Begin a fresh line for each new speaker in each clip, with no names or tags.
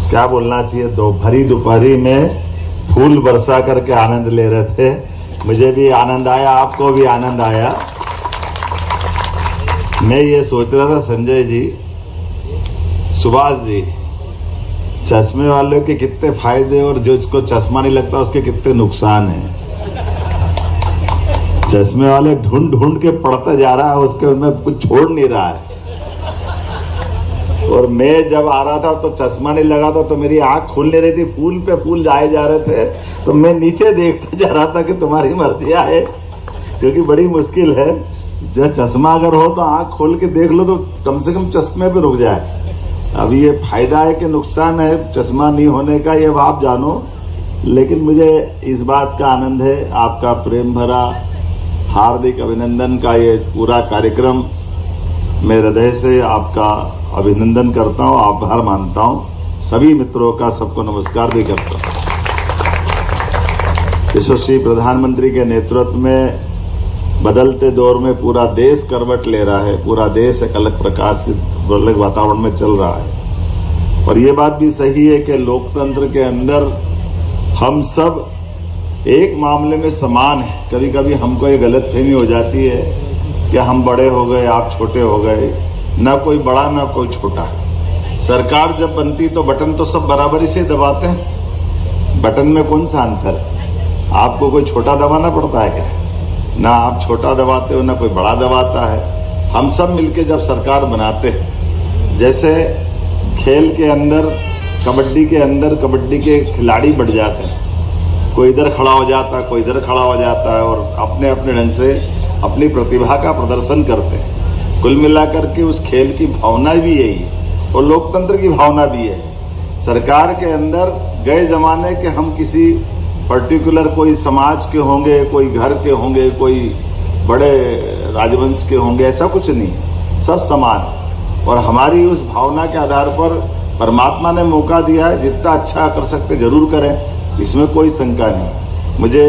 क्या बोलना चाहिए, भरी दोपहरी में फूल बरसा करके आनंद ले रहे थे। मुझे भी आनंद आया, आपको भी आनंद आया। मैं ये सोच रहा था संजय जी, सुभाष जी, चश्मे वाले के कितने फायदे और जो इसको चश्मा नहीं लगता उसके कितने नुकसान हैं। चश्मे वाले ढूंढ ढूंढ के पढ़ता जा रहा है, उसके अंदर कुछ छोड़ नहीं रहा है। और मैं जब आ रहा था तो चश्मा नहीं लगा था, तो मेरी आंख खुल नहीं रही थी, फूल पे फूल जाए जा रहे थे, तो मैं नीचे देखता जा रहा था कि तुम्हारी मर्जी आए, क्योंकि बड़ी मुश्किल है। जब चश्मा अगर हो तो आंख खोल के देख लो तो कम से कम चश्मे पे रुक जाए। अब ये फायदा है कि नुकसान है चश्मा नहीं होने का, ये आप जानो। लेकिन मुझे इस बात का आनंद है, आपका प्रेम भरा हार्दिक अभिनंदन का ये पूरा कार्यक्रम, मैं हृदय से आपका अभिनंदन करता हूँ, आभार मानता हूँ। सभी मित्रों का सबको नमस्कार भी करता हूँ। यशस्वी प्रधानमंत्री के नेतृत्व में बदलते दौर में पूरा देश करवट ले रहा है, पूरा देश एक अलग प्रकार से अलग वातावरण में चल रहा है। और ये बात भी सही है कि लोकतंत्र के अंदर हम सब एक मामले में समान है। कभी कभी हमको ये गलतफहमी हो जाती है कि हम बड़े हो गए, आप छोटे हो गए, ना कोई बड़ा ना कोई छोटा। सरकार जब बनती तो बटन तो सब बराबरी से दबाते हैं, बटन में कौन सा अंतर है? आपको कोई छोटा दबाना पड़ता है क्या? ना आप छोटा दबाते हो ना कोई बड़ा दबाता है। हम सब मिलके जब सरकार बनाते हैं, जैसे खेल के अंदर कबड्डी के खिलाड़ी बढ़ जाते हैं, कोई इधर खड़ा हो जाता है, कोई इधर खड़ा हो जाता है, और अपने अपने ढंग से अपनी प्रतिभा का प्रदर्शन करते हैं। कुल मिलाकर के उस खेल की भावना भी यही है और लोकतंत्र की भावना भी है। सरकार के अंदर गए जमाने के हम किसी पर्टिकुलर कोई समाज के होंगे, कोई घर के होंगे, कोई बड़े राजवंश के होंगे, ऐसा कुछ नहीं, सब समान। और हमारी उस भावना के आधार पर परमात्मा ने मौका दिया है, जितना अच्छा कर सकते जरूर करें, इसमें कोई शंका नहीं। मुझे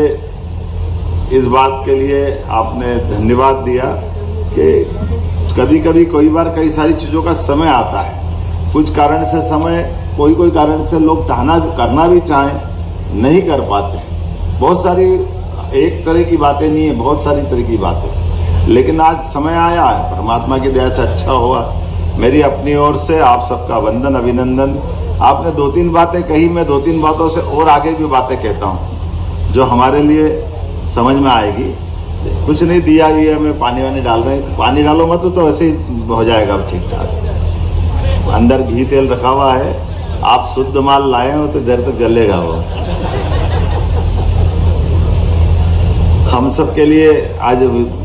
इस बात के लिए आपने धन्यवाद दिया कि कभी कभी कई बार कई सारी चीज़ों का समय आता है, कुछ कारण से समय कोई कारण से लोग करना भी चाहें नहीं कर पाते। बहुत सारी एक तरह की बातें नहीं है, बहुत सारी तरह की बातें, लेकिन आज समय आया है, परमात्मा की दया से अच्छा हुआ। मेरी अपनी ओर से आप सबका वंदन अभिनंदन। आपने 2-3 बातें कही, मैं 2-3 बातों से और आगे भी बातें कहता हूँ जो हमारे लिए समझ में आएगी। कुछ नहीं दिया भी है, मैं पानी वानी डाल रहे हैं, पानी डालो मत तो ऐसे ही हो जाएगा ठीक ठाक। अंदर घी तेल रखा हुआ है, आप शुद्ध माल लाए हो तो देर तक जलेगा वो। हम सब के लिए आज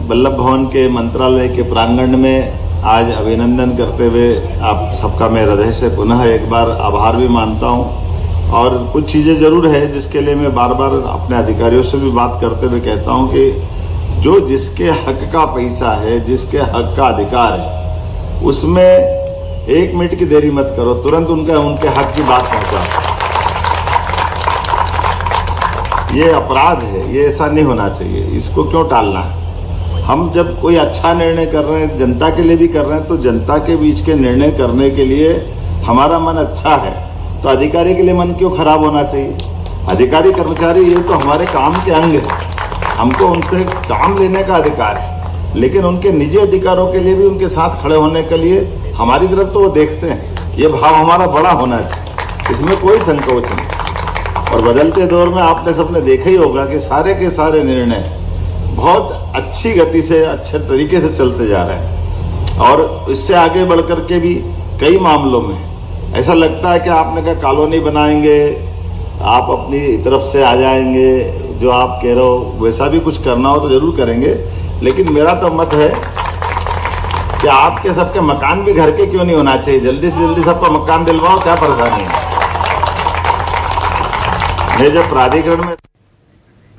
वल्लभ भवन के मंत्रालय के प्रांगण में आज अभिनंदन करते हुए आप सबका मैं हृदय से पुनः एक बार आभार भी मानता हूँ। और कुछ चीज़ें जरूर है जिसके लिए मैं बार बार अपने अधिकारियों से भी बात करते हुए कहता हूँ कि जो जिसके हक का पैसा है, जिसके हक का अधिकार है, उसमें 1 मिनट की देरी मत करो, तुरंत उनके हक की बात पहुंचाओ। ये अपराध है, ये ऐसा नहीं होना चाहिए, इसको क्यों टालना है? हम जब कोई अच्छा निर्णय कर रहे हैं, जनता के लिए भी कर रहे हैं, तो जनता के बीच के निर्णय करने के लिए हमारा मन अच्छा है, तो अधिकारी के लिए मन क्यों खराब होना चाहिए? अधिकारी कर्मचारी ये तो हमारे काम के अंग है, हमको उनसे काम लेने का अधिकार है, लेकिन उनके निजी अधिकारों के लिए भी उनके साथ खड़े होने के लिए हमारी तरफ तो वो देखते हैं। ये भाव हमारा बड़ा होना चाहिए, इसमें कोई संकोच नहीं। और बदलते दौर में आपने सबने देखा ही होगा कि सारे के सारे निर्णय बहुत अच्छी गति से, अच्छे तरीके से चलते जा रहे हैं। और इससे आगे बढ़ करके भी कई मामलों में ऐसा लगता है कि आपने कहा कॉलोनी बनाएंगे, आप अपनी तरफ से आ जाएंगे, जो आप कह रहे हो वैसा भी कुछ करना हो तो जरूर करेंगे। लेकिन मेरा तो मत है कि आपके सबके मकान भी घर के क्यों नहीं होना चाहिए, जल्दी से जल्दी सबका मकान दिलवाओ, क्या परेशानी है। मैं जब प्राधिकरण में